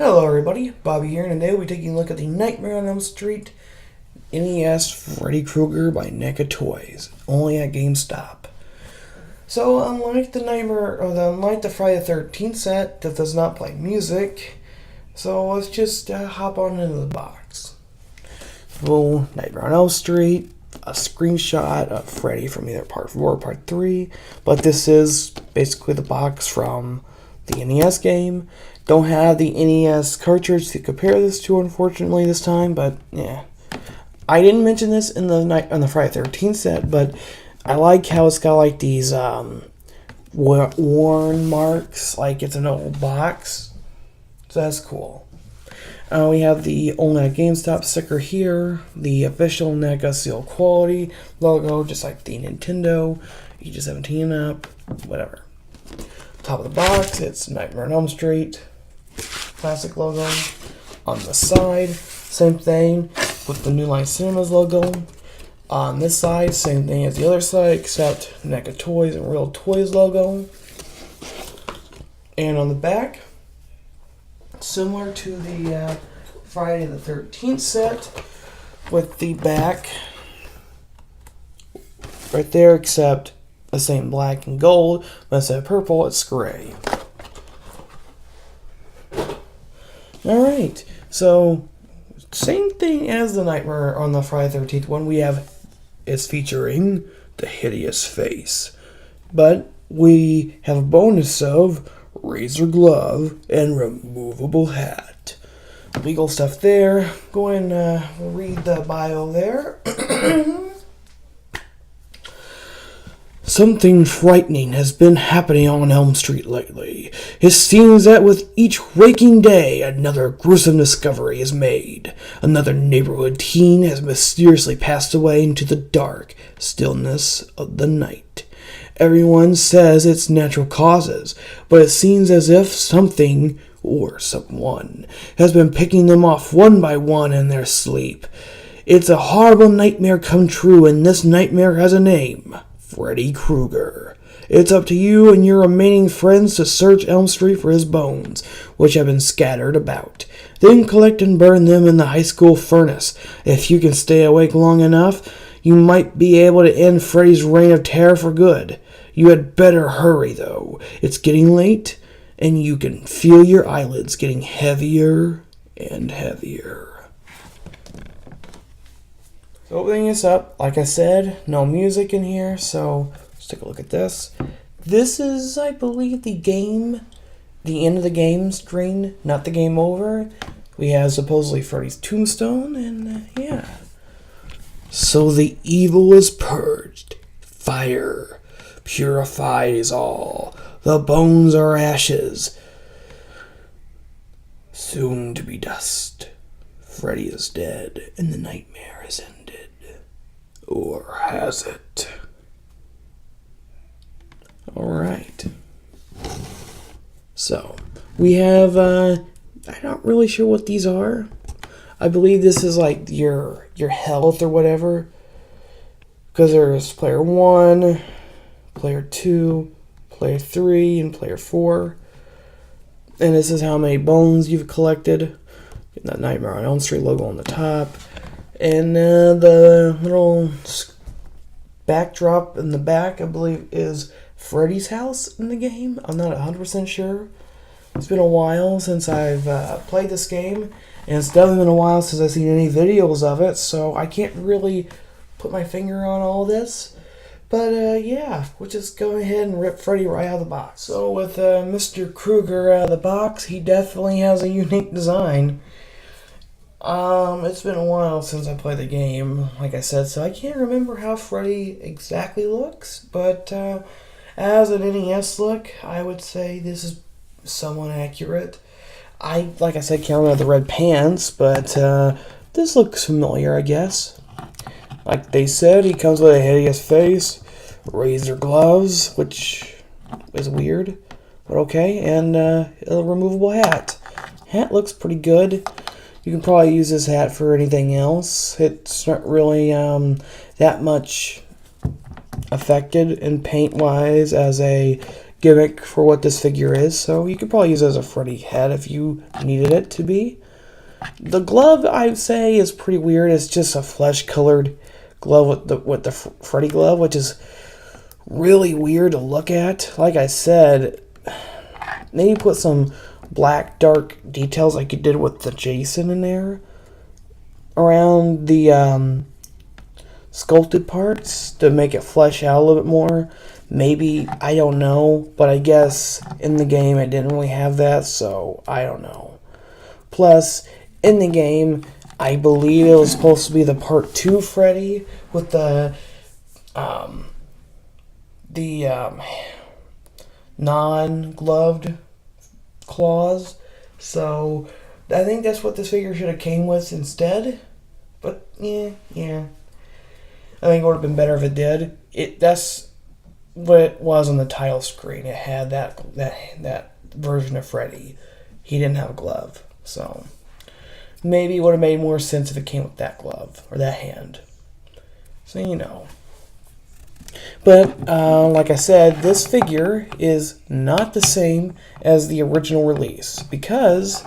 Hello everybody, Bobby here, and today we'll be taking a look at the Nightmare on Elm Street NES Freddy Krueger by Neca toys, only at GameStop. So unlike the Friday the 13th set that does not play music, so let's just hop on into the box. So Nightmare on Elm Street, a screenshot of Freddy from either Part 4 or Part 3, but this is basically the box from the NES game. Don't have the NES cartridge to compare this to, unfortunately, this time, but yeah. I didn't mention this on the Friday the 13th set, but I like how it's got like these worn marks, like it's an old box. So that's cool. We have the only at GameStop sticker here, the official Neca seal quality logo, just like the Nintendo, ages 17 and up, whatever. Top of the box, it's Nightmare on Elm Street, classic logo. On the side, same thing with the New Line Cinemas logo. On this side, same thing as the other side, except NECA Toys and Real Toys logo. And on the back, similar to the Friday the 13th set, with the back right there, except the same black and gold, but instead of purple, it's gray. Alright, so same thing as the Nightmare on the Friday the 13th one. We have is featuring the hideous face, but we have a bonus of razor glove and removable hat. Legal stuff there. Go and read the bio there. Something frightening has been happening on Elm Street lately. It seems that with each waking day, another gruesome discovery is made. Another neighborhood teen has mysteriously passed away into the dark stillness of the night. Everyone says it's natural causes, but it seems as if something or someone has been picking them off one by one in their sleep. It's a horrible nightmare come true, and this nightmare has a name. Freddy Krueger. It's up to you and your remaining friends to search Elm Street for his bones, which have been scattered about. Then collect and burn them in the high school furnace. If you can stay awake long enough, you might be able to end Freddy's reign of terror for good. You had better hurry, though. It's getting late, and you can feel your eyelids getting heavier and heavier. So opening this up, like I said, no music in here, so let's take a look at this. This is, I believe, the end of the game screen, not the game over. We have supposedly Freddy's tombstone, and yeah. So the evil is purged. Fire purifies all. The bones are ashes, soon to be dust. Freddy is dead, and the nightmare is ended. Or has it? Alright. So, we have, I'm not really sure what these are. I believe this is like your health or whatever. Because there's player 1, player 2, player 3, and player 4. And this is how many bones you've collected. Getting that Nightmare on Elm Street logo on the top. And the little backdrop in the back, I believe, is Freddy's house in the game. I'm not 100% sure. It's been a while since I've played this game, and it's definitely been a while since I've seen any videos of it, so I can't really put my finger on all this. But yeah, we'll just go ahead and rip Freddy right out of the box. So with Mr. Krueger out of the box, he definitely has a unique design. It's been a while since I played the game, like I said, so I can't remember how Freddy exactly looks, but as an NES look, I would say this is somewhat accurate. Like I said, can't remember the red pants, but this looks familiar, I guess. Like they said, he comes with a hideous face, razor gloves, which is weird, but okay, and a removable hat. Hat looks pretty good. You can probably use this hat for anything else. It's not really that much affected in paint-wise as a gimmick for what this figure is, so you could probably use it as a Freddy head if you needed it to be. The glove, I'd say, is pretty weird. It's just a flesh-colored glove with the Freddy glove, which is really weird to look at. Like I said, maybe put some black, dark details like you did with the Jason in there around the sculpted parts to make it flesh out a little bit more. Maybe, I don't know, but I guess in the game it didn't really have that, so I don't know. Plus, in the game, I believe it was supposed to be the Part 2 Freddy with the non-gloved claws. So I think that's what this figure should have came with instead. But yeah. I think it would have been better if it did. That's what it was on the title screen. It had that version of Freddy. He didn't have a glove, so maybe it would have made more sense if it came with that glove or that hand. So you know. But like I said, this figure is not the same as the original release because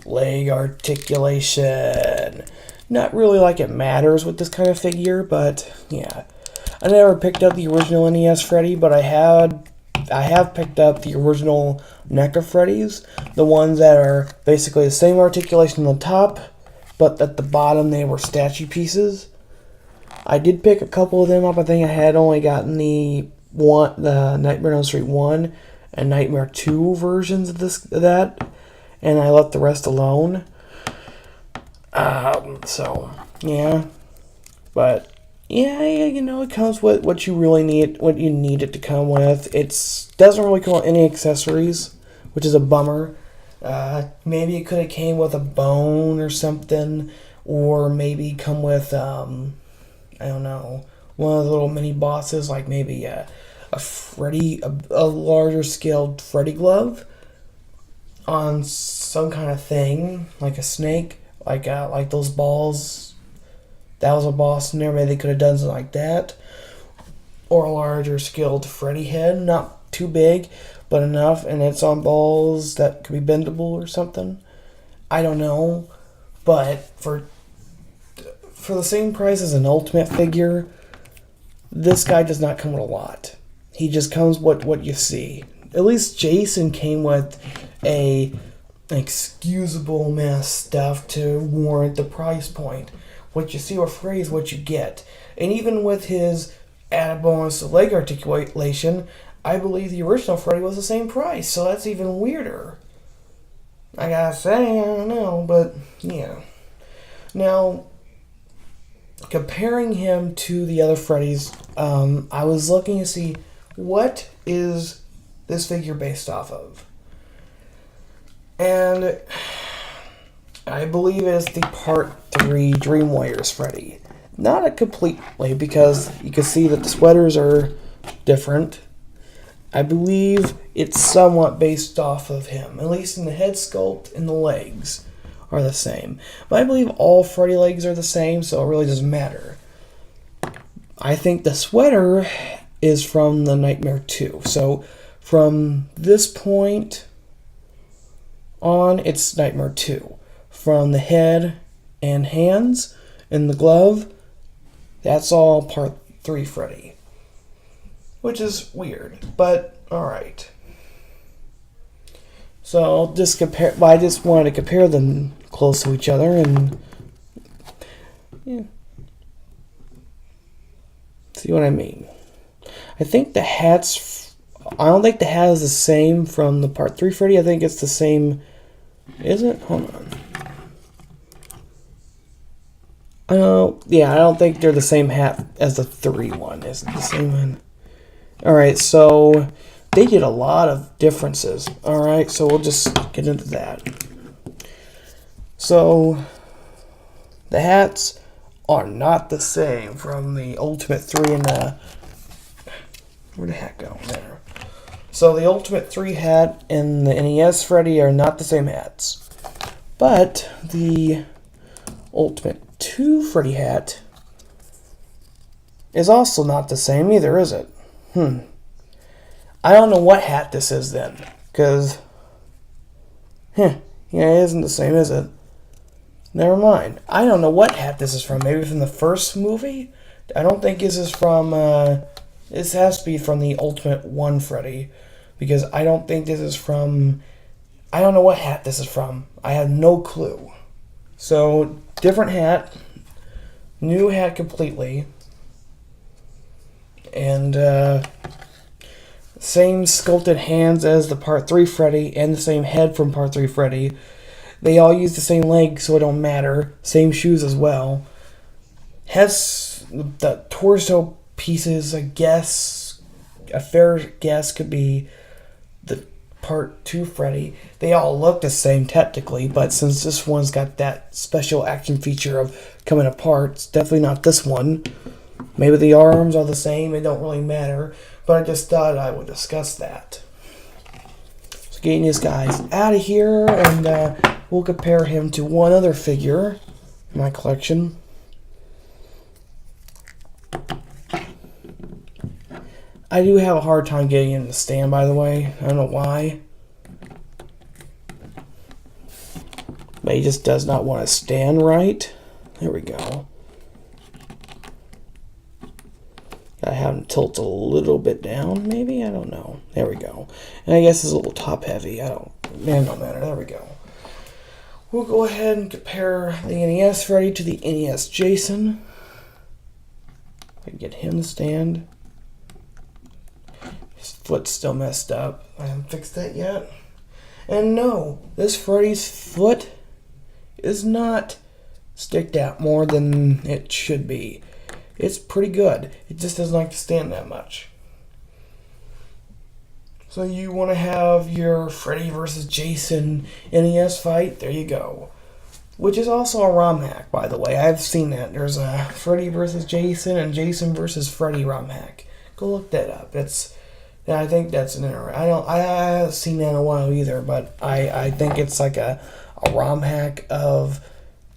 leg articulation. Not really like it matters with this kind of figure, but yeah. I never picked up the original NES Freddy, but I have picked up the original Neca Freddys, the ones that are basically the same articulation on the top, but at the bottom they were statue pieces. I did pick a couple of them up. I think I had only gotten the Nightmare on Elm Street 1 and Nightmare 2 versions of that, and I left the rest alone. So yeah, but yeah, you know, it comes with what you really need, what you need it to come with. It doesn't really come with any accessories, which is a bummer. Maybe it could have came with a bone or something, or maybe come with I don't know, one of the little mini bosses, like maybe a Freddy, a larger scaled Freddy glove on some kind of thing, like a snake, like those balls. That was a boss in there. Maybe they could have done something like that, or a larger scaled Freddy head, not too big, but enough, and it's on balls that could be bendable or something. I don't know, but for the same price as an Ultimate figure, this guy does not come with a lot. He just comes with what you see. At least Jason came with an excusable amount of stuff to warrant the price point. What you see with Freddy is what you get. And even with his added bonus of leg articulation, I believe the original Freddy was the same price, so that's even weirder. I gotta say, I don't know, but yeah. Now, comparing him to the other Freddys, I was looking to see what is this figure based off of. And I believe it's the Part 3 Dream Warriors Freddy. Not a completely, because you can see that the sweaters are different. I believe it's somewhat based off of him, at least in the head sculpt and the legs are the same. But I believe all Freddy legs are the same, so it really doesn't matter. I think the sweater is from the Nightmare 2. So from this point on, it's Nightmare 2. From the head and hands and the glove, that's all Part 3 Freddy. Which is weird, but alright. So I'll just compare. I just wanted to compare them close to each other, and yeah, see what I mean. I think the hats. I don't think the hat is the same from the Part 3 Freddy. I think it's the same. Is it? Hold on. Yeah, I don't think they're the same hat as the 3 one. Is it the same one? Alright, so they did a lot of differences. Alright, so we'll just get into that. So, the hats are not the same from the Ultimate 3 and the... Where'd the hat go? There. So, the Ultimate 3 hat and the NES Freddy are not the same hats. But, the Ultimate 2 Freddy hat is also not the same either, is it? I don't know what hat this is then, because, yeah, it isn't the same, is it? Never mind. I don't know what hat this is from. Maybe from the first movie? I don't think this is from, this has to be from the Ultimate 1 Freddy, because I don't think this is from, I don't know what hat this is from. I have no clue. So, different hat, new hat completely, and, same sculpted hands as the Part 3 Freddy, and the same head from Part 3 Freddy. They all use the same legs, so it don't matter. Same shoes as well. Has the torso pieces, I guess, a fair guess could be the Part 2 Freddy. They all look the same technically, but since this one's got that special action feature of coming apart, it's definitely not this one. Maybe the arms are the same, it don't really matter, but I just thought I would discuss that. So getting this guy's out of here, and we'll compare him to one other figure in my collection. I do have a hard time getting him to stand, by the way. I don't know why. But he just does not want to stand right. There we go. Gotta have him tilt a little bit down, maybe? I don't know. There we go. And I guess it's a little top heavy. It don't matter. There we go. We'll go ahead and compare the NES Freddy to the NES Jason. I can get him to stand. His foot's still messed up. I haven't fixed that yet. And no, this Freddy's foot is not sticked out more than it should be. It's pretty good. It just doesn't like to stand that much. So you want to have your Freddy versus Jason NES fight? There you go. Which is also a ROM hack, by the way. I've seen that. There's a Freddy versus Jason and Jason versus Freddy ROM hack. Go look that up. I think that's an error. I haven't seen that in a while either, but I think it's like a ROM hack of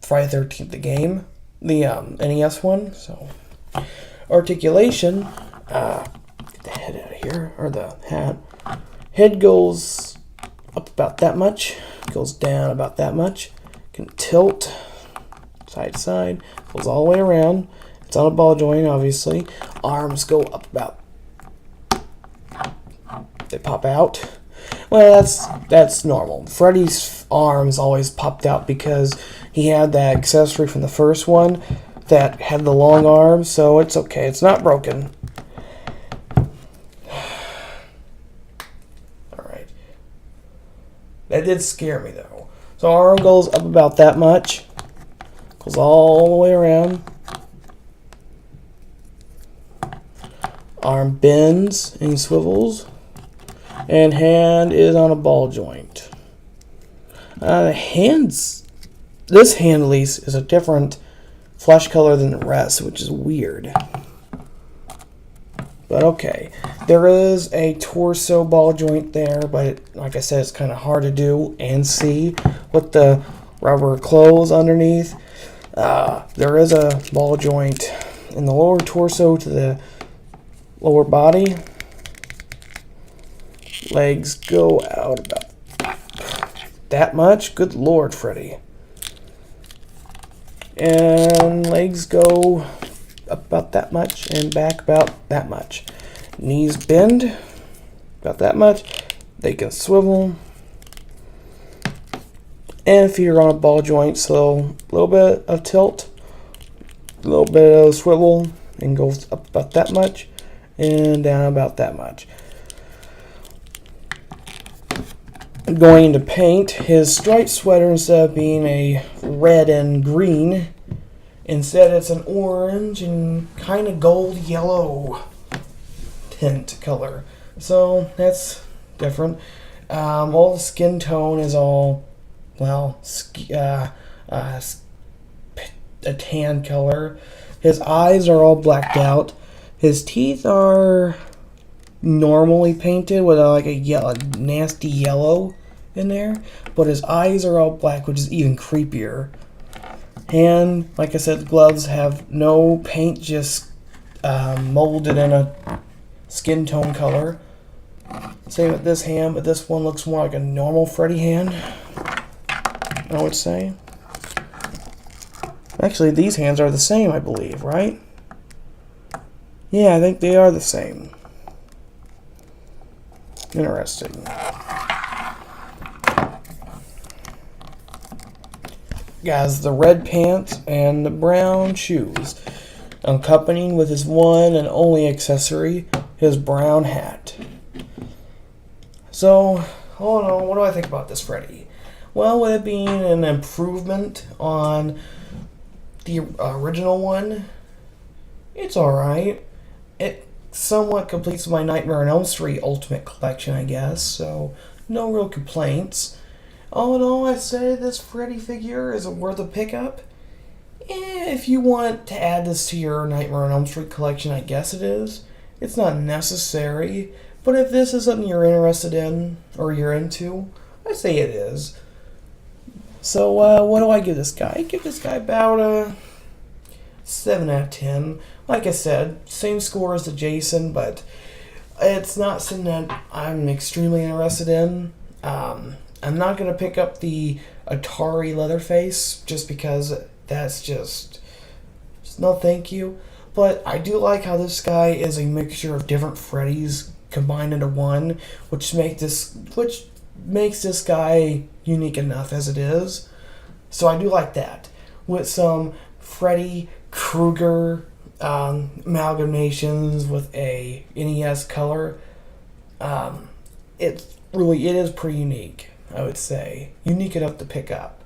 Friday the 13th, the game, the NES one. So articulation. Get the head out of here, or the hat. Head goes up about that much, goes down about that much, can tilt side to side, goes all the way around. It's on a ball joint, obviously. Arms go up about, they pop out. Well, that's normal. Freddy's arms always popped out because he had that accessory from the first one that had the long arms, so it's okay. It's not broken. That did scare me, though. So arm goes up about that much. Goes all the way around. Arm bends and swivels. And hand is on a ball joint. The hands... This hand, at least, is a different flesh color than the rest, which is weird. But okay. There is a torso ball joint there, but like I said, it's kind of hard to do and see with the rubber clothes underneath. There is a ball joint in the lower torso to the lower body. Legs go out about that much. Good Lord, Freddy. And legs go up about that much and back about that much. Knees bend about that much. They can swivel. And feet are on a ball joint, so a little bit of tilt, a little bit of swivel, and goes up about that much and down about that much. Going to paint, his striped sweater, instead of being a red and green, instead it's an orange and kind of gold yellow tint color. So that's different. All the skin tone is all, well, a tan color. His eyes are all blacked out. His teeth are normally painted with like a nasty yellow in there, but his eyes are all black, which is even creepier. And like I said, the gloves have no paint, just molded in a skin tone color. Same with this hand, but this one looks more like a normal Freddy hand, I would say. Actually, these hands are the same, I believe, right? Yeah, I think they are the same. Interesting. Guys, the red pants and the brown shoes, accompanying with his one and only accessory, his brown hat. So, all in all, what do I think about this Freddy? Well, with it being an improvement on the original one, it's alright. It somewhat completes my Nightmare on Elm Street Ultimate Collection, I guess, so no real complaints. All in all, I'd say this Freddy figure is worth a pickup. If you want to add this to your Nightmare on Elm Street collection, I guess it is. It's not necessary, but if this is something you're interested in, or you're into, I say it is. So, what do I give this guy? I give this guy about a 7 out of 10. Like I said, same score as the Jason, but it's not something that I'm extremely interested in. I'm not going to pick up the Atari Leatherface just because that's just no thank you. But I do like how this guy is a mixture of different Freddys combined into one, which makes this guy unique enough as it is. So I do like that. With some Freddy Krueger amalgamations with a NES color, it is pretty unique, I would say. Unique enough to pick up.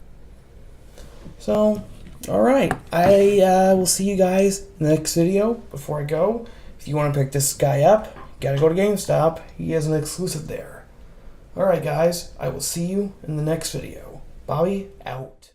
So, alright. I will see you guys in the next video. Before I go, if you want to pick this guy up, you gotta go to GameStop. He has an exclusive there. Alright guys, I will see you in the next video. Bobby, out.